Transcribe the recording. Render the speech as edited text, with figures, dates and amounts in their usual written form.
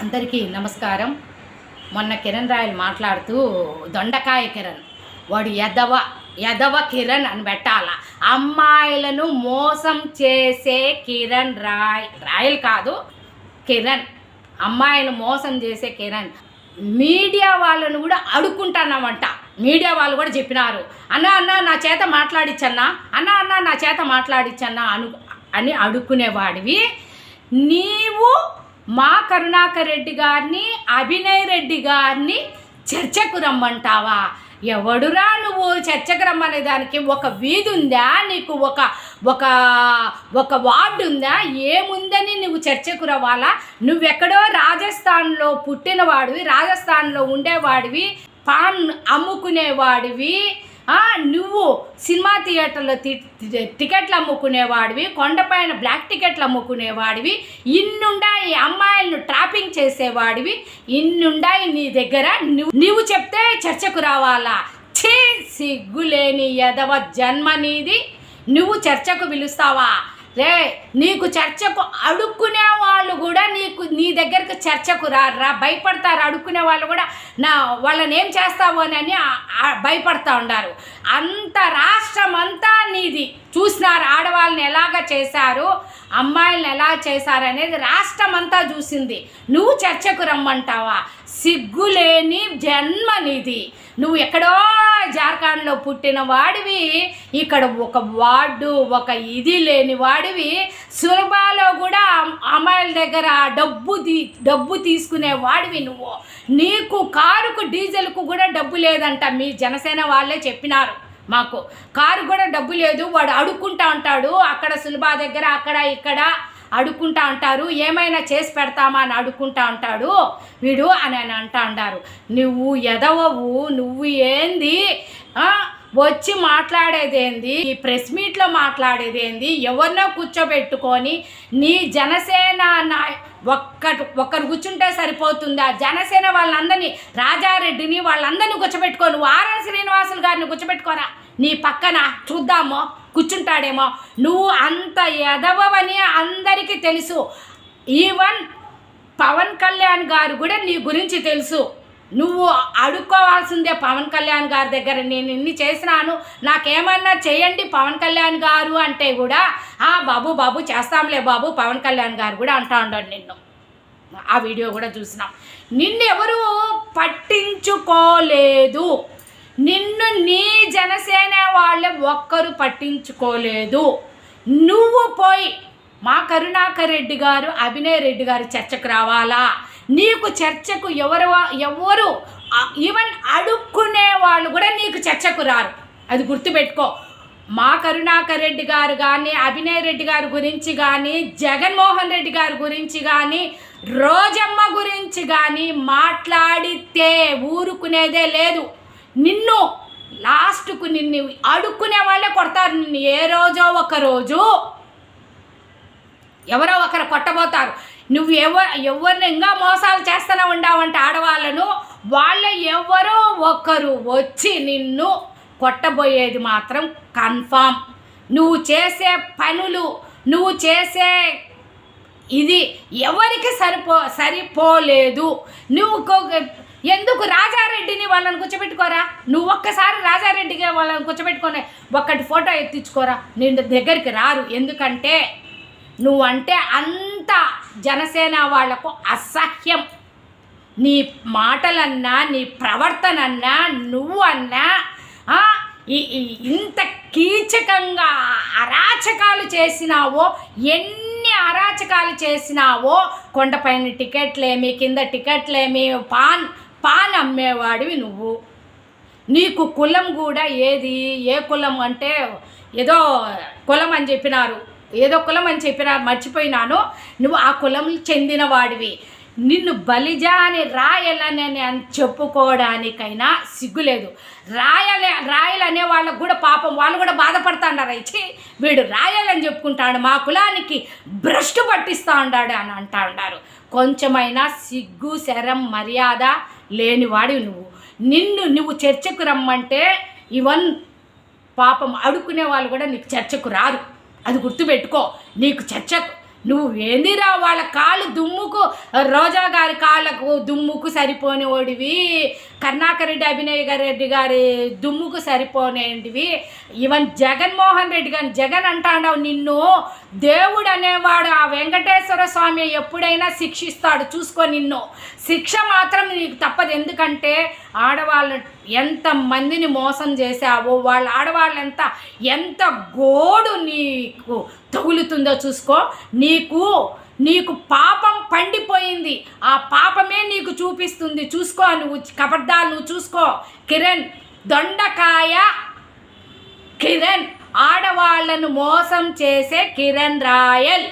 అందరికీ నమస్కారం. మొన్న కిరణ్ రాయల్ మాట్లాడుతూ దొండకాయ కిరణ్ వాడు యదవ కిరణ్ అని పెట్టాల. అమ్మాయిలను మోసం చేసే కిరణ్ రాయల్ కాదు కిరణ్, అమ్మాయిలు మోసం చేసే కిరణ్. మీడియా వాళ్ళను కూడా అడుక్కుంటున్నామంట. మీడియా వాళ్ళు కూడా చెప్పినారు, అన్న నా చేత మాట్లాడిచ్చన్నా, అన్న నా చేత మాట్లాడిచ్చన్నా అని అడుక్కునేవాడివి నీవు. మా కరుణాకర్ రెడ్డి గారిని, అభినయ్ రెడ్డి గారిని చర్చకు రమ్మంటావా? ఎవడురా నువ్వు చర్చకు రమ్మనే దానికి? ఒక వీధి ఉందా నీకు? ఒక వార్డు ఉందా? ఏముందని నువ్వు చర్చకు రావాలా? నువ్వెక్కడో రాజస్థాన్లో పుట్టినవాడివి, రాజస్థాన్లో ఉండేవాడివి, పాన్ అమ్ముకునేవాడివి. నువ్వు సినిమా థియేటర్లో టికెట్లు అమ్ముకునేవాడివి, కొండపైన బ్లాక్ టికెట్లు అమ్ముకునేవాడివి, ఇన్నుండాయి అమ్మాయిలను ట్రాపింగ్ చేసేవాడివి, ఇన్నుండాయి నీ దగ్గర. నువ్వు చెప్తే చర్చకు రావాలా? ఛీ, సిగ్గులేని యదవ జన్మ నీది. నువ్వు చర్చకు పిలుస్తావా? నీకు చర్చకు అడుక్కునే వాళ్ళు కూడా నీ దగ్గరకు చర్చకు రారా, భయపడతారు. అడుక్కునే వాళ్ళు కూడా వాళ్ళని ఏం చేస్తావు అని భయపడతా ఉన్నారు. అంత రాష్ట్రం అంతా నీది. చూసినారు ఆడవాళ్ళని ఎలాగ చేశారు, అమ్మాయిలను ఎలా చేశారు అనేది రాష్ట్రం అంతా చూసింది. నువ్వు చర్చకు రమ్మంటావా? సిగ్గులేని జన్మ నీది. నువ్వు ఎక్కడో జార్ఖండ్లో పుట్టిన వాడివి, ఇక్కడ ఒక వార్డు ఒక ఇది లేని వాడివి. సులభాలో కూడా అమ్మాయిల దగ్గర డబ్బు తీసుకునే వాడివి నువ్వు. నీకు కారుకు డీజిల్కు కూడా డబ్బు లేదంట. మీ జనసేన వాళ్ళే చెప్పినారు మాకు, కారు కూడా డబ్బు లేదు. వాడు అడుక్కుంటా ఉంటాడు అక్కడ సులభా దగ్గర, అక్కడ ఇక్కడ అడుక్కుంటా అంటారు. ఏమైనా చేసి పెడతామా అని అడుక్కుంటా ఉంటాడు వీడు అని అంటా అంటారు. నువ్వు ఎదవవు, నువ్వు ఏంది వచ్చి మాట్లాడేదేంది, ఈ ప్రెస్ మీట్లో మాట్లాడేదేంది? ఎవరినో కూర్చోబెట్టుకొని నీ జనసేన ఒక్కరు కూర్చుంటే సరిపోతుంది. ఆ జనసేన వాళ్ళందరినీ, రాజారెడ్డిని వాళ్ళందరినీ కూర్చోబెట్టుకో. నువ్వు ఆర్ఎన్ శ్రీనివాసులు గారిని కూర్చోబెట్టుకోరా నీ పక్కన, చూద్దామో కూర్చుంటాడేమో. నువ్వు అంత ఎదవని అందరికీ తెలుసు. ఈవెన్ పవన్ కళ్యాణ్ గారు కూడా నీ గురించి తెలుసు. నువ్వు అడుక్కోవాల్సిందే పవన్ కళ్యాణ్ గారి దగ్గర. నేను ఇన్ని చేసినాను, నాకేమన్నా చేయండి పవన్ కళ్యాణ్ గారు అంటే కూడా బాబు చేస్తాంలే బాబు పవన్ కళ్యాణ్ గారు కూడా అంటా ఉన్నాడు నిన్ను. ఆ వీడియో కూడా చూసినాం. నిన్ను ఎవరు పట్టించుకోలేదు. నిన్ను నీ జనసేన వాళ్ళే ఒక్కరు పట్టించుకోలేదు. నువ్వు పోయి మా కరుణాకర్ రెడ్డి గారు, అభినయ్ రెడ్డి గారు చర్చకు రావాలా? నీకు చర్చకు ఎవరు ఈవెన్ అడుక్కునే వాళ్ళు కూడా నీకు చర్చకు రారు. అది గుర్తుపెట్టుకో. మా కరుణాకర్ రెడ్డి గారు కానీ, అభినయ్ రెడ్డి గారి గురించి కానీ, జగన్మోహన్ రెడ్డి గారి గురించి కానీ, రోజమ్మ గురించి కానీ మాట్లాడితే ఊరుకునేదే లేదు. నిన్ను లాస్ట్కు నిన్ను అడుక్కునే వాళ్ళే కొడతారు. నిన్ను ఏ రోజో ఒక రోజు ఎవరో ఒకరు కొట్టబోతారు. నువ్వు ఎవరిని ఇంకా మోసాలు చేస్తూనే ఉండావంటే ఆడవాళ్ళను, వాళ్ళే ఎవరో ఒకరు వచ్చి నిన్ను కొట్టబోయేది మాత్రం కన్ఫామ్. నువ్వు చేసే పనులు, నువ్వు చేసే ఇది ఎవరికి సరిపోలేదు. ఎందుకు రాజారెడ్డిని వాళ్ళని కూర్చోబెట్టుకోరా? నువ్వు ఒక్కసారి రాజారెడ్డిగా వాళ్ళని కూర్చోబెట్టుకొని ఒక్కటి ఫోటో ఎత్తించుకోరా. నేను దగ్గరికి రారు. ఎందుకంటే నువ్వంటే అంత జనసేన వాళ్లకు అసహ్యం. నీ మాటలన్నా, నీ ప్రవర్తనన్నా, నువ్వు అన్నా ఇంత కీచకంగా అరాచకాలు చేసినావో, ఎన్ని అరాచకాలు చేసినావో. కొండపైన టికెట్లేమి, కింద టికెట్లేమి, పాన్ అమ్మేవాడివి నువ్వు. నీకు కులం కూడా ఏ కులం అంటే ఏదో కులం అని చెప్పినారు, మర్చిపోయినాను. నువ్వు ఆ కులం చెందిన వాడివి. నిన్ను బలిజాని రాయలని అని చెప్పుకోవడానికైనా సిగ్గులేదు. రాయలనే వాళ్ళకు కూడా పాపం, వాళ్ళు కూడా బాధపడుతున్నారు. ఇచ్చి వీడు రాయాలని చెప్పుకుంటాడు, మా కులానికి భ్రష్టు పట్టిస్తూ ఉన్నాడు అని అంటా ఉన్నారు. కొంచెమైనా సిగ్గు, శరం, మర్యాద లేనివాడివి నువ్వు. నువ్వు చర్చకు రమ్మంటే ఈవెన్ పాపం అడుక్కునే వాళ్ళు కూడా నీకు చర్చకు రారు. అది గుర్తుపెట్టుకో. నీకు చర్చకు నువ్వు ఏందిరా వాళ్ళ కాళ్ళు దుమ్ముకు, రోజా గారి కాళ్ళకు దుమ్ముకు సరిపోని ఓడివి, కరుణాకర్ రెడ్డి అభినయ్ రెడ్డి గారి దుమ్ముకు సరిపోనేటివి, ఈవెన్ జగన్మోహన్ రెడ్డి గారిని జగన్ అంటాడావు. నిన్ను దేవుడు అనేవాడు ఆ వెంకటేశ్వర స్వామి ఎప్పుడైనా శిక్షిస్తాడు, చూసుకో. నిన్ను శిక్ష మాత్రం నీకు తప్పదు. ఎందుకంటే ఆడవాళ్ళు ఎంతమందిని మోసం చేసావో, వాళ్ళ ఆడవాళ్ళు ఎంత గోడు నీకు తగులుతుందో చూసుకో. నీకు పాపం పండిపోయింది, ఆ పాపమే నీకు చూపిస్తుంది. చూసుకో, నువ్వు కబడ్డాలు నువ్వు చూసుకో. కిరణ్ దొండకాయ కిరణ్, ఆడవాళ్లను మోసం చేసే కిరణ్ రాయల్.